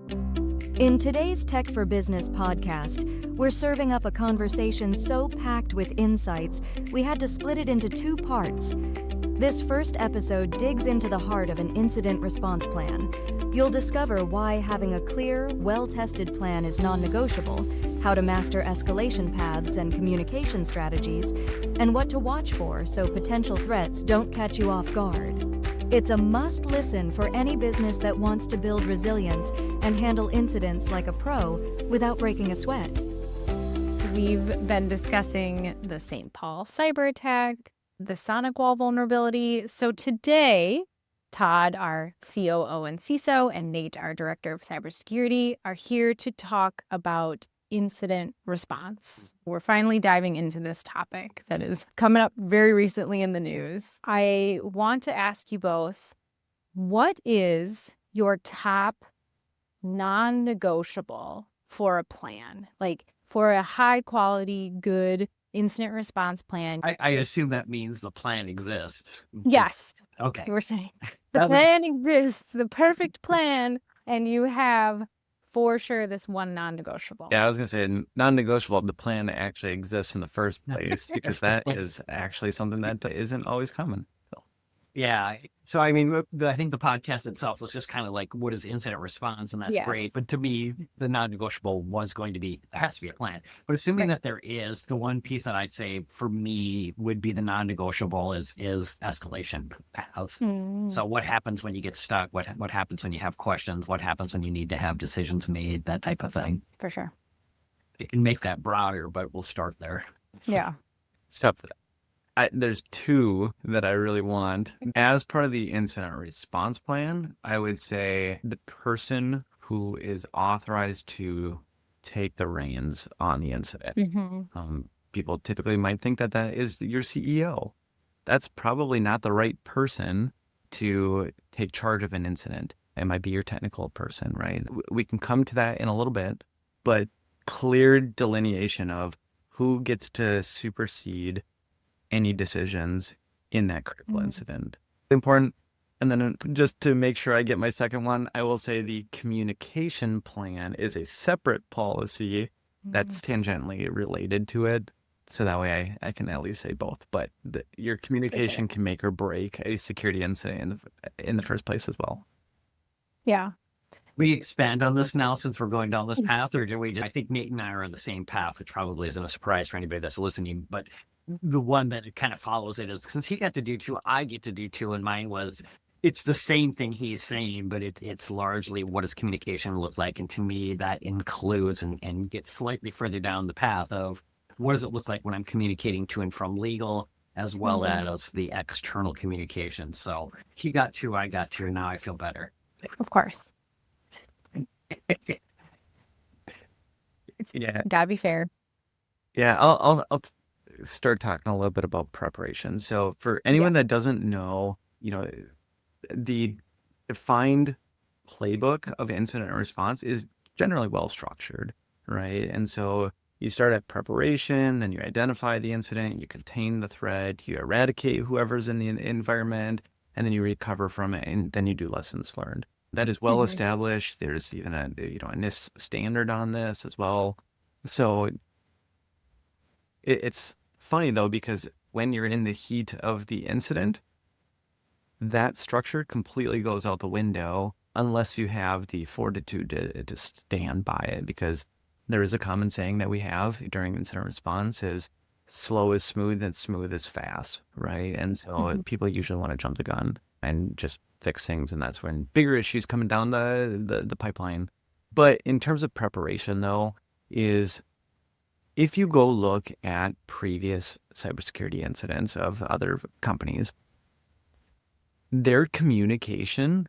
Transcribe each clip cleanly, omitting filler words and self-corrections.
In today's Tech for Business podcast, we're serving up a conversation so packed with insights, we had to split it into two parts. This first episode digs into the heart of an incident response plan. You'll discover why having a clear, well-tested plan is non-negotiable, how to master escalation paths and communication strategies, and what to watch for so potential threats don't catch you off guard. It's a must-listen for any business that wants to build resilience and handle incidents like a pro without breaking a sweat. We've been discussing the St. Paul cyber attack, the Sonic Wall vulnerability. So today, Todd, our COO and CISO, and Nate, our Director of Cybersecurity, are here to talk about incident response. We're finally diving into this topic that is coming up very recently in the news. I want to ask you both, what is your top non-negotiable for a plan? Like for a high quality, good incident response plan. I assume that means the plan exists. Yes. Okay. You were saying the plan exists, the perfect plan, and you have for sure this one non-negotiable. Yeah, I was going to say non-negotiable. The plan actually exists in the first place because that is actually something that isn't always common. Yeah. So, I mean, I think the podcast itself was just kind of like, what is incident response? And that's Yes. great. But to me, the non-negotiable was going to be, there has to be a plan. But assuming that there is, the one piece that I'd say for me would be the non-negotiable is escalation paths. So what happens when you get stuck? What happens when you have questions? What happens when you need to have decisions made? That type of thing. For sure. It can make that broader, but we'll start there. Yeah. Stuff that there's two that I really want. As part of the incident response plan, I would say the person who is authorized to take the reins on the incident. People typically might think that is your CEO. That's probably not the right person to take charge of an incident. It might be your technical person, right? We can come to that in a little bit, but clear delineation of who gets to supersede any decisions in that critical incident. Important. And then just to make sure I get my second one, I will say the communication plan is a separate policy that's tangentially related to it. So that way I can at least say both. But your communication can make or break a security incident in the first place as well. Yeah. We expand on this now since we're going down this path, or do we? I think Nate and I are on the same path, which probably isn't a surprise for anybody that's listening. But the one that kind of follows it is, since he got to do two, I get to do two, and mine was, it's the same thing he's saying, but it's largely what does communication look like? And to me, that includes and gets slightly further down the path of what does it look like when I'm communicating to and from legal, as well as the external communication. So he got two, I got two, and now I feel better. Of course. It's gotta be fair. Yeah, I'll start talking a little bit about preparation. So for anyone that doesn't know, the defined playbook of incident response is generally well structured, right? And so you start at preparation, then you identify the incident, you contain the threat, you eradicate whoever's in the environment, and then you recover from it, and then you do lessons learned. That is well established. There's even a NIST standard on this as well. So it's funny though, because when you're in the heat of the incident, that structure completely goes out the window unless you have the fortitude to stand by it. Because there is a common saying that we have during incident response is slow is smooth and smooth is fast, right? And so people usually want to jump the gun and just fix things, and that's when bigger issues coming down the pipeline. But in terms of preparation though, is if you go look at previous cybersecurity incidents of other companies, their communication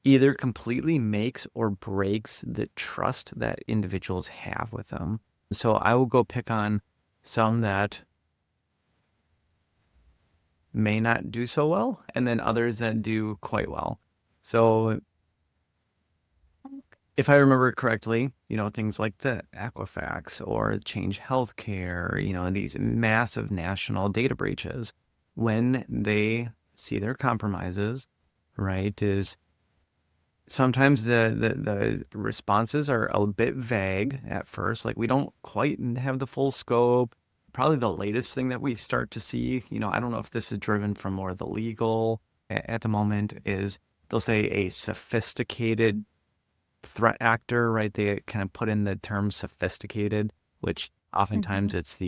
either completely makes or breaks the trust that individuals have with them. So I will go pick on some that may not do so well, and then others that do quite well. So if I remember correctly, things like the Equifax or Change Healthcare, these massive national data breaches, when they see their compromises, right, is sometimes the responses are a bit vague at first. Like we don't quite have the full scope. Probably the latest thing that we start to see, I don't know if this is driven from more the legal at the moment, is they'll say a sophisticated threat actor, right? They kind of put in the term sophisticated, which oftentimes it's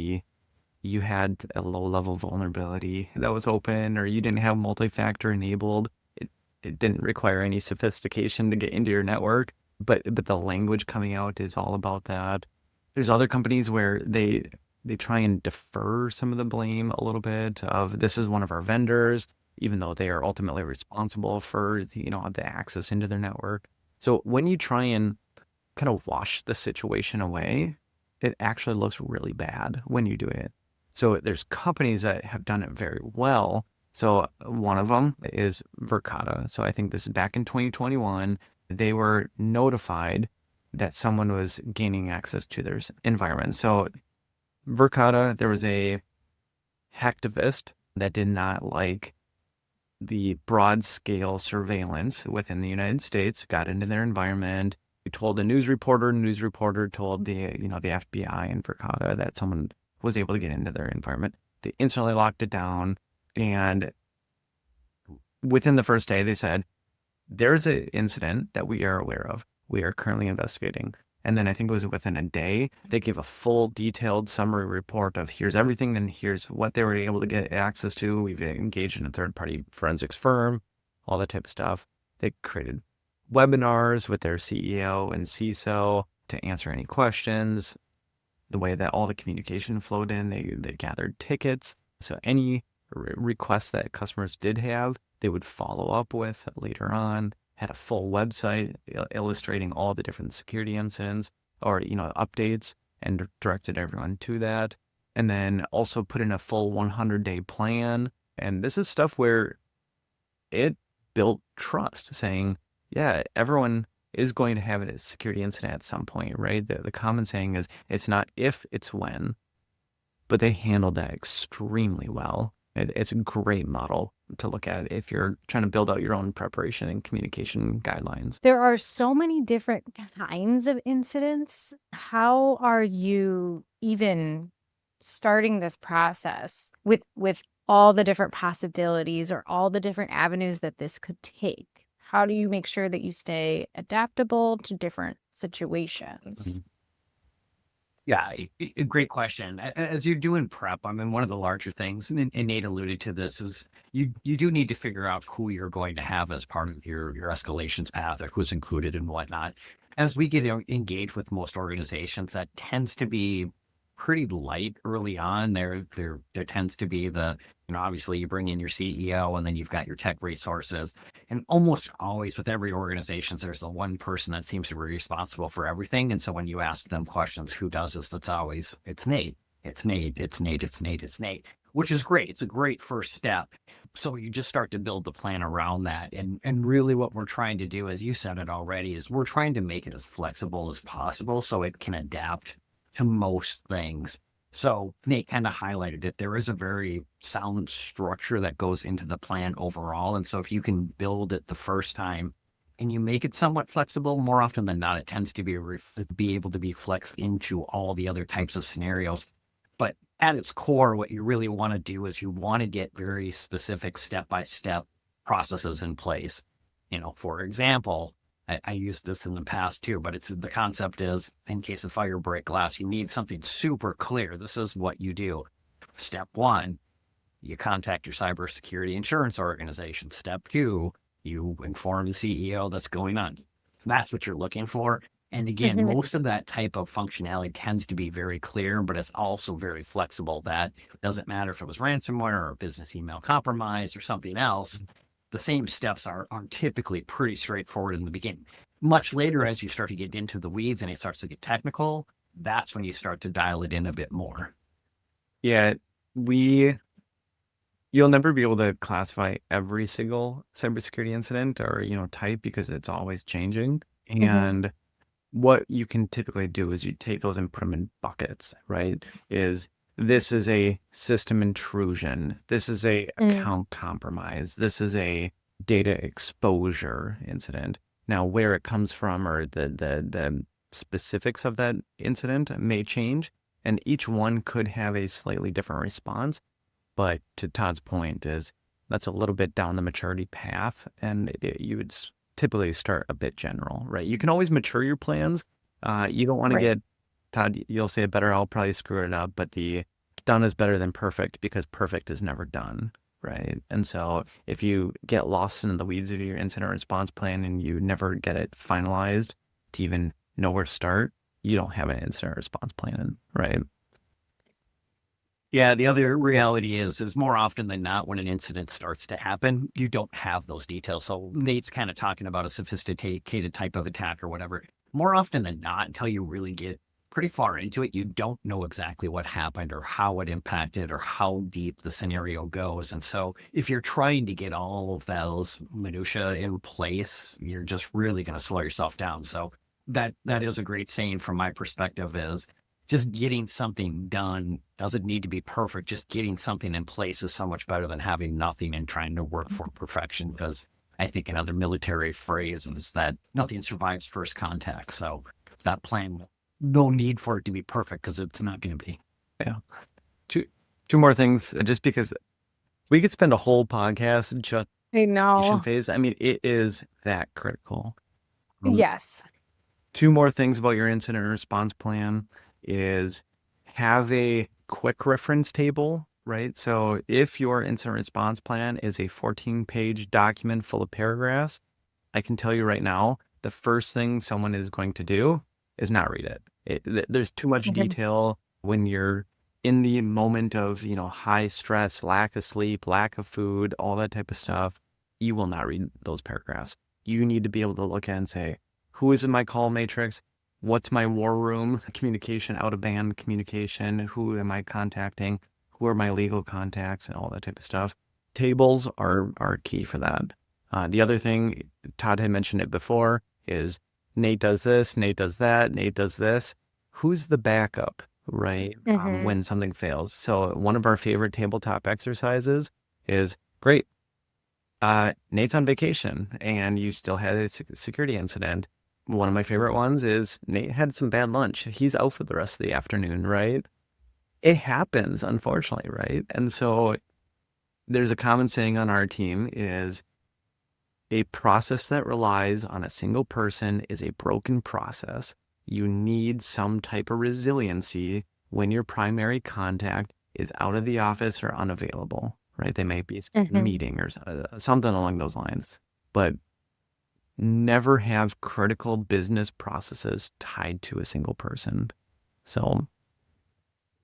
you had a low level vulnerability that was open, or you didn't have multi-factor enabled. It didn't require any sophistication to get into your network, but the language coming out is all about that. There's other companies where they try and defer some of the blame a little bit of this is one of our vendors, even though they are ultimately responsible for the access into their network. So when you try and kind of wash the situation away, it actually looks really bad when you do it. So there's companies that have done it very well. So one of them is Verkada. So I think this is back in 2021. They were notified that someone was gaining access to their environment. So Verkada, there was a hacktivist that did not like the broad scale surveillance within the United States, got into their environment. We told a news reporter told the FBI and Verkada that someone was able to get into their environment. They instantly locked it down. And within the first day, they said, there's an incident that we are aware of. We are currently investigating. And then I think it was within a day, they gave a full detailed summary report of here's everything and here's what they were able to get access to. We've engaged in a third-party forensics firm, all that type of stuff. They created webinars with their CEO and CISO to answer any questions. The way that all the communication flowed in, they gathered tickets. So any requests that customers did have, they would follow up with later on. Had a full website illustrating all the different security incidents or updates, and directed everyone to that. And then also put in a full 100-day plan. And this is stuff where it built trust, saying, yeah, everyone is going to have a security incident at some point, right? The common saying is it's not if, it's when. But they handled that extremely well. It's a great model to look at if you're trying to build out your own preparation and communication guidelines. There are so many different kinds of incidents. How are you even starting this process with all the different possibilities or all the different avenues that this could take? How do you make sure that you stay adaptable to different situations? Yeah, a great question. As you're doing prep, I mean, one of the larger things, and Nate alluded to this, is you do need to figure out who you're going to have as part of your escalations path, or who's included and whatnot. As we get engaged with most organizations, that tends to be pretty light early on. There tends to be obviously you bring in your CEO and then you've got your tech resources. And almost always with every organization, there's the one person that seems to be responsible for everything. And so when you ask them questions, who does this? That's always, it's Nate, it's Nate, it's Nate, it's Nate, it's Nate, which is great. It's a great first step. So you just start to build the plan around that. And really what we're trying to do, as you said it already, is we're trying to make it as flexible as possible so it can adapt to most things. So Nate kind of highlighted it. There is a very sound structure that goes into the plan overall. And so if you can build it the first time and you make it somewhat flexible, more often than not, it tends to be able to be flexed into all the other types of scenarios. But at its core, what you really want to do is you want to get very specific step-by-step processes in place. For example, I used this in the past too, but the concept is in case of fire break glass, you need something super clear. This is what you do. Step 1, you contact your cybersecurity insurance organization. Step 2, you inform the CEO that's going on. That's what you're looking for. And again, most of that type of functionality tends to be very clear, but it's also very flexible. That doesn't matter if it was ransomware or business email compromise or something else. The same steps are typically pretty straightforward in the beginning. Much later, as you start to get into the weeds and it starts to get technical, that's when you start to dial it in a bit more. Yeah, you'll never be able to classify every single cybersecurity incident or, type, because it's always changing. And what you can typically do is you take those and put them in buckets, right? This is a system intrusion. This is a account compromise. This is a data exposure incident. Now, where it comes from or the specifics of that incident may change, and each one could have a slightly different response. But to Todd's point is that's a little bit down the maturity path, and you would typically start a bit general, right? You can always mature your plans. You don't want to Right. get, Todd, you'll say it better, I'll probably screw it up, but the done is better than perfect because perfect is never done, right? And so if you get lost in the weeds of your incident response plan and you never get it finalized to even know where to start, you don't have an incident response plan, right? Yeah, the other reality is more often than not, when an incident starts to happen, you don't have those details. So Nate's kind of talking about a sophisticated type of attack or whatever. More often than not, until you really get pretty far into it, you don't know exactly what happened or how it impacted or how deep the scenario goes. And so if you're trying to get all of those minutia in place, you're just really going to slow yourself down. So that is a great saying from my perspective is, just getting something done doesn't need to be perfect. Just getting something in place is so much better than having nothing and trying to work for perfection. Because I think another military phrase is that nothing survives first contact. So that plan, no need for it to be perfect because it's not going to be. Yeah. Two more things, just because we could spend a whole podcast just I know. phase. I mean, it is that critical. Yes. Two more things about your incident response plan is have a quick reference table, right? So if your incident response plan is a 14-page document full of paragraphs, I can tell you right now, the first thing someone is going to do is not read it. There's too much detail when you're in the moment of, high stress, lack of sleep, lack of food, all that type of stuff. You will not read those paragraphs. You need to be able to look at and say, who is in my call matrix? What's my war room communication, out of band communication? Who am I contacting? Who are my legal contacts and all that type of stuff? Tables are key for that. The other thing, Todd had mentioned it before, is Nate does this, Nate does that, Nate does this. Who's the backup, right? When something fails. So one of our favorite tabletop exercises is, great, Nate's on vacation and you still had a security incident. One of my favorite ones is Nate had some bad lunch. He's out for the rest of the afternoon, right? It happens, unfortunately, right? And so there's a common saying on our team is a process that relies on a single person is a broken process. You need some type of resiliency when your primary contact is out of the office or unavailable, right? They may be in a meeting or something along those lines, but never have critical business processes tied to a single person. So,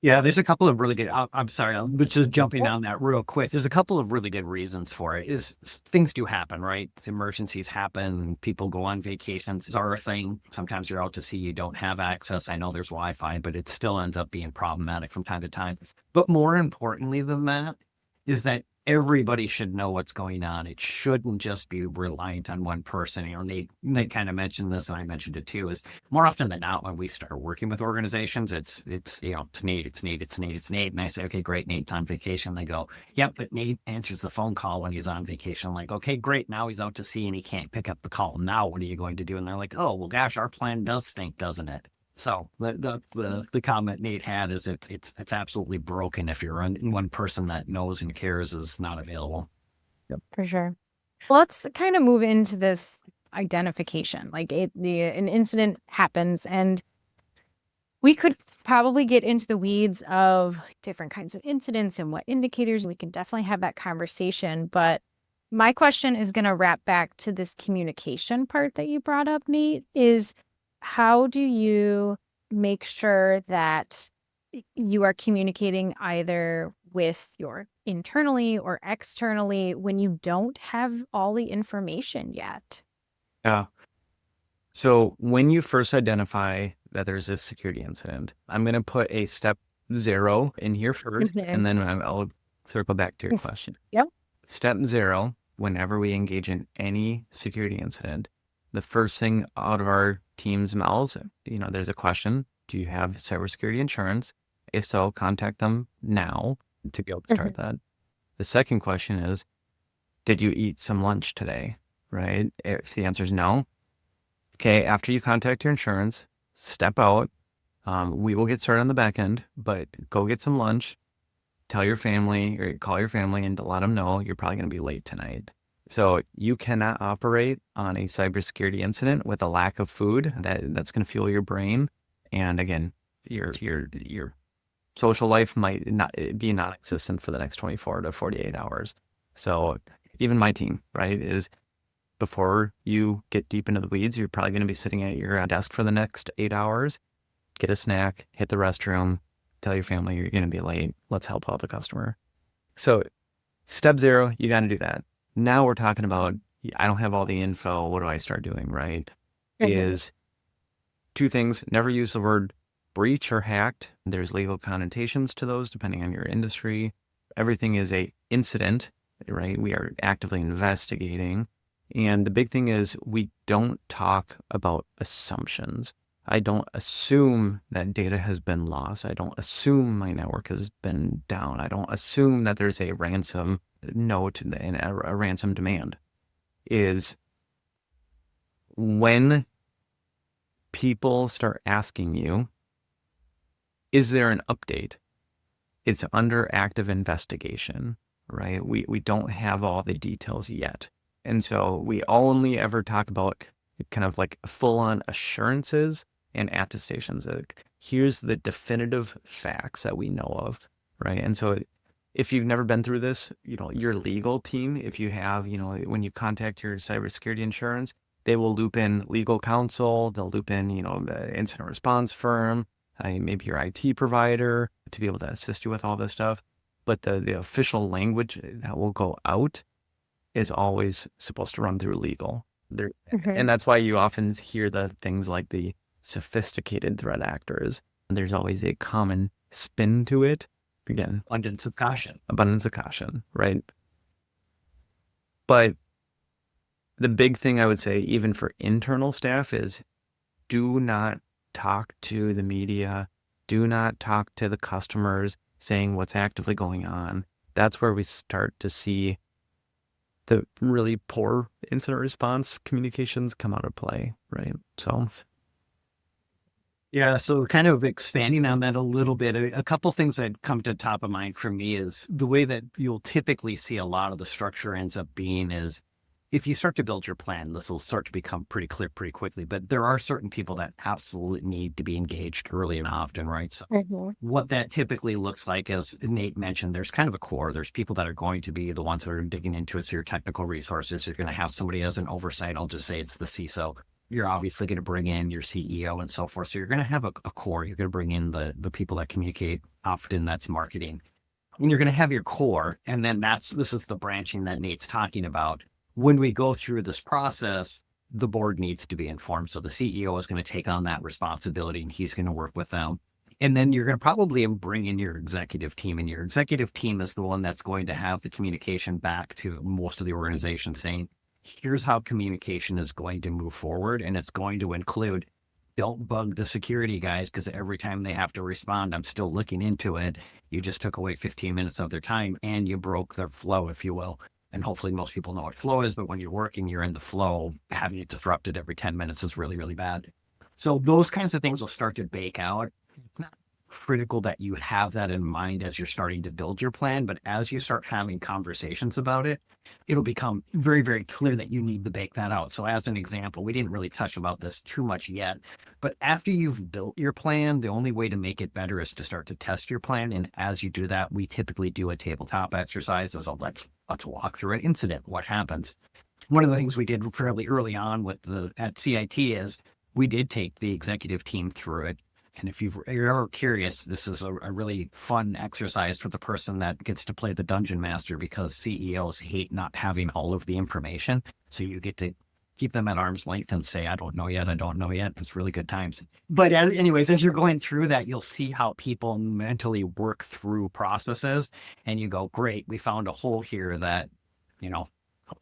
yeah, there's a couple of really good, I'm sorry, I'm just jumping on that real quick. There's a couple of really good reasons for it. Things do happen, right? Emergencies happen. People go on vacations are a thing. Sometimes you're out to sea, you don't have access. I know there's Wi-Fi, but it still ends up being problematic from time to time. But more importantly than that is that everybody should know what's going on. It shouldn't just be reliant on one person. Nate kind of mentioned this, and I mentioned it too, is more often than not, when we start working with organizations, it's Nate. And I say, okay, great, Nate's on vacation. They go, yep, but Nate answers the phone call when he's on vacation. I'm like, okay, great. Now he's out to sea and he can't pick up the call. Now what are you going to do? And they're like, oh, well, gosh, our plan does stink, doesn't it? So the comment Nate had is it's absolutely broken if you're one person that knows and cares is not available. Yep. For sure. Let's kind of move into this identification. Like an incident happens, and we could probably get into the weeds of different kinds of incidents and what indicators. We can definitely have that conversation. But my question is going to wrap back to this communication part that you brought up, Nate, is how do you make sure that you are communicating either with your internally or externally when you don't have all the information yet? yeah. So when you first identify that there's a security incident, I'm going to put a step 0 in here first, and then I'll circle back to your question. Yep. Step 0, whenever we engage in any security incident, the first thing out of our team's mouths, there's a question. Do you have cybersecurity insurance? If so, contact them now to be able to start that. The second question is, did you eat some lunch today? Right? If the answer is no, Okay, after you contact your insurance, step out. We will get started on the back end, but go get some lunch, tell your family or call your family and to let them know you're probably going to be late tonight. So you cannot operate on a cybersecurity incident with a lack of food. That's going to fuel your brain. And again, your social life might not be non-existent for the next 24 to 48 hours. So even my team, right, is before you get deep into the weeds, you're probably going to be sitting at your desk for the next 8 hours. Get a snack, hit the restroom, tell your family you're going to be late. Let's help out the customer. So step 0, you got to do that. Now we're talking about, I don't have all the info. What do I start doing, right? Is 2 things. Never use the word breach or hacked. There's legal connotations to those depending on your industry. Everything is a incident, right? We are actively investigating. And the big thing is we don't talk about assumptions. I don't assume that data has been lost. I don't assume my network has been down. I don't assume that there's a ransom note and a ransom demand. Is when people start asking you, is there an update? It's under active investigation, right? We don't have all the details yet. And so we only ever talk about kind of like full-on assurances and attestations. Here's the definitive facts that we know of, right? And so if you've never been through this, your legal team, if you have, when you contact your cybersecurity insurance, they will loop in legal counsel, they'll loop in, the incident response firm, maybe your IT provider to be able to assist you with all this stuff. But the official language that will go out is always supposed to run through legal. And that's why you often hear the things like the sophisticated threat actors. There's always a common spin to it. Again, Abundance of caution, right? But the big thing I would say, even for internal staff, is do not talk to the media. Do not talk to the customers saying what's actively going on. That's where we start to see the really poor incident response communications come out of play, right? So yeah. So kind of expanding on that a little bit, a couple things that come to top of mind for me is the way that you'll typically see a lot of the structure ends up being is if you start to build your plan, this will start to become pretty clear pretty quickly, but there are certain people that absolutely need to be engaged early and often, right? So what that typically looks like, as Nate mentioned, there's kind of a core. There's people that are going to be the ones that are digging into it. So your technical resources, you're going to have somebody as an oversight. I'll just say it's the CISO. You're obviously going to bring in your CEO and so forth. So you're going to have a core. You're going to bring in the people that communicate. Often that's marketing. And you're going to have your core. And then this is the branching that Nate's talking about. When we go through this process, the board needs to be informed. So the CEO is going to take on that responsibility and he's going to work with them. And then you're going to probably bring in your executive team, and your executive team is the one that's going to have the communication back to most of the organization saying, here's how communication is going to move forward. And it's going to include, don't bug the security guys because every time they have to respond, I'm still looking into it. You just took away 15 minutes of their time and you broke their flow, if you will. And hopefully most people know what flow is, but when you're working, you're in the flow. Having it disrupted every 10 minutes is really, really bad. So those kinds of things will start to bake out. It's not critical that you have that in mind as you're starting to build your plan, but as you start having conversations about it, it'll become very, very clear that you need to bake that out. So as an example, we didn't really touch about this too much yet, but after you've built your plan, the only way to make it better is to start to test your plan. And as you do that, we typically do a tabletop exercise as a let's walk through an incident. What happens? One of the things we did fairly early on at CIT is we did take the executive team through it. And if you're ever curious, this is a really fun exercise for the person that gets to play the dungeon master, because CEOs hate not having all of the information. So you get to keep them at arm's length and say, I don't know yet. It's really good times. But anyways, as you're going through that, you'll see how people mentally work through processes and you go, great, we found a hole here that,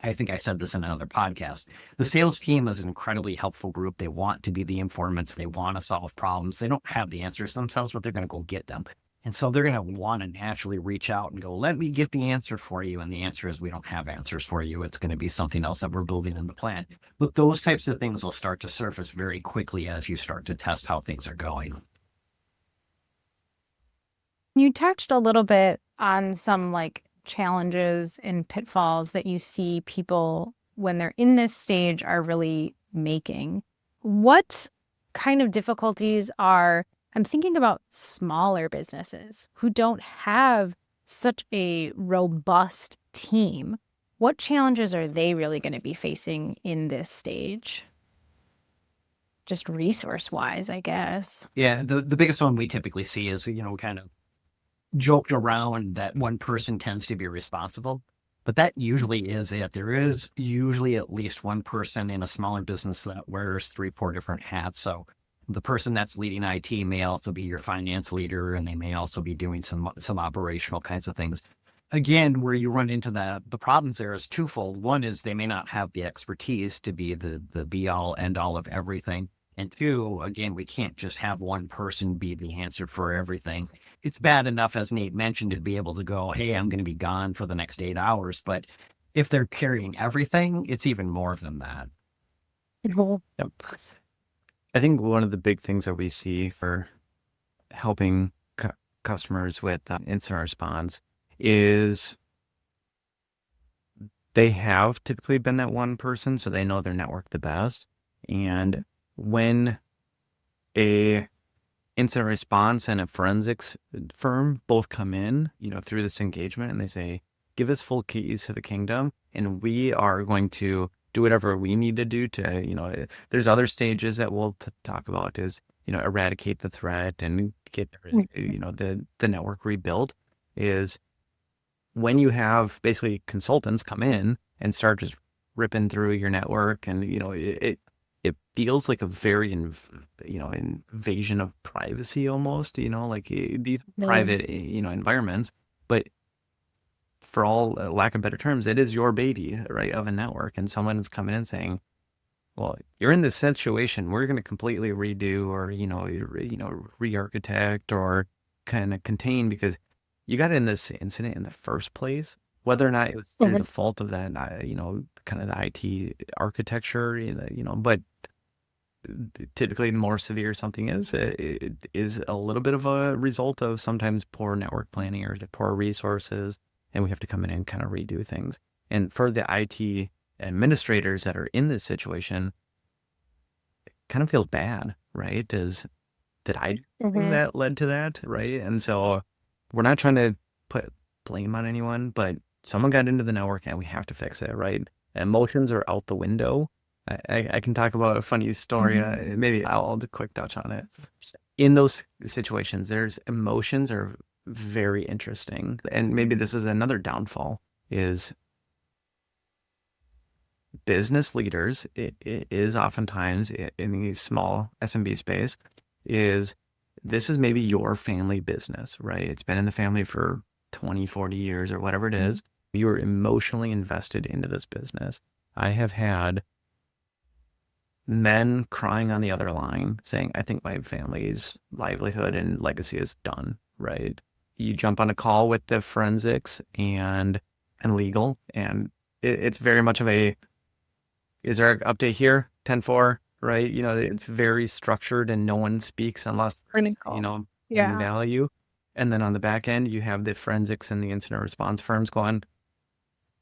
I think I said this in another podcast. The sales team is an incredibly helpful group. They want to be the informants. They want to solve problems. They don't have the answers themselves, but they're going to go get them. And so they're going to want to naturally reach out and go, let me get the answer for you. And the answer is we don't have answers for you. It's going to be something else that we're building in the plan. But those types of things will start to surface very quickly as you start to test how things are going. You touched a little bit on some like challenges and pitfalls that you see people when they're in this stage are really making. What kind of difficulties I'm thinking about smaller businesses who don't have such a robust team. What challenges are they really going to be facing in this stage? Just resource-wise, I guess. Yeah, the biggest one we typically see is, kind of joked around that one person tends to be responsible. But that usually is it. There is usually at least one person in a smaller business that wears 3-4 different hats. So the person that's leading IT may also be your finance leader, and they may also be doing some operational kinds of things. Again, where you run into the problems there is twofold. One is they may not have the expertise to be the be-all, end-all of everything. And two, again, we can't just have one person be the answer for everything. It's bad enough, as Nate mentioned, to be able to go, hey, I'm going to be gone for the next 8 hours. But if they're carrying everything, it's even more than that. Yep. I think one of the big things that we see for helping customers with incident response is they have typically been that one person, so they know their network the best. And when a incident response and a forensics firm both come in, through this engagement, and they say, give us full keys to the kingdom, and we are going to do whatever we need to do to, there's other stages that we'll talk about is, eradicate the threat and get, the network rebuilt, is when you have basically consultants come in and start just ripping through your network, and, it feels like a very, invasion of privacy almost, like these private, environments. But for all lack of better terms, it is your baby, right, of a network. And someone is coming in saying, well, you're in this situation, we're going to completely redo or, re-architect or kind of contain because you got in this incident in the first place, whether or not it was through the fault of that, kind of the IT architecture, but typically the more severe something is, it is a little bit of a result of sometimes poor network planning or poor resources, and we have to come in and kind of redo things. And for the IT administrators that are in this situation, it kind of feels bad, right? Did I do something that led to that, right? And so we're not trying to put blame on anyone, but someone got into the network and we have to fix it, right? Emotions are out the window. I can talk about a funny story. Maybe I'll do a quick touch on it. In those situations, there's emotions are very interesting. And maybe this is another downfall is business leaders, it is oftentimes in the small SMB space, this is maybe your family business, right? It's been in the family for 20, 40 years or whatever it is. You're emotionally invested into this business. I have had men crying on the other line saying, I think my family's livelihood and legacy is done, right? You jump on a call with the forensics and legal, and it's very much of a, is there an update here? 10-4, right? It's very structured and no one speaks unless, value. And then on the back end, you have the forensics and the incident response firms going,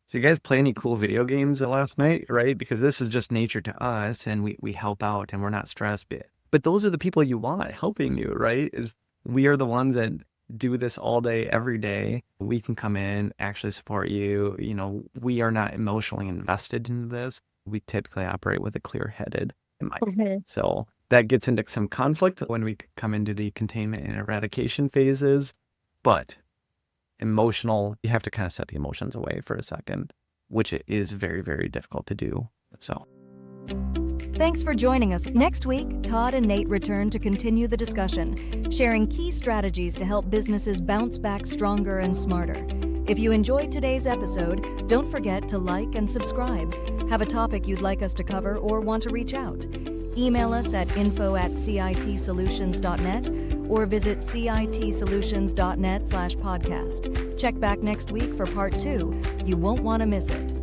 so you guys play any cool video games last night, right? Because this is just nature to us and we help out and we're not stressed. But those are the people you want helping you, right? Is we are the ones that do this all day, every day. We can come in, actually support you. We are not emotionally invested into this. We typically operate with a clear-headed mindset. So that gets into some conflict when we come into the containment and eradication phases. But emotional, you have to kind of set the emotions away for a second, which is very, very difficult to do. So thanks for joining us. Next week, Todd and Nate return to continue the discussion, sharing key strategies to help businesses bounce back stronger and smarter. If you enjoyed today's episode, don't forget to like and subscribe. Have a topic you'd like us to cover or want to reach out? Email us at info@citsolutions.net or visit citsolutions.net/podcast. Check back next week for part 2. You won't want to miss it.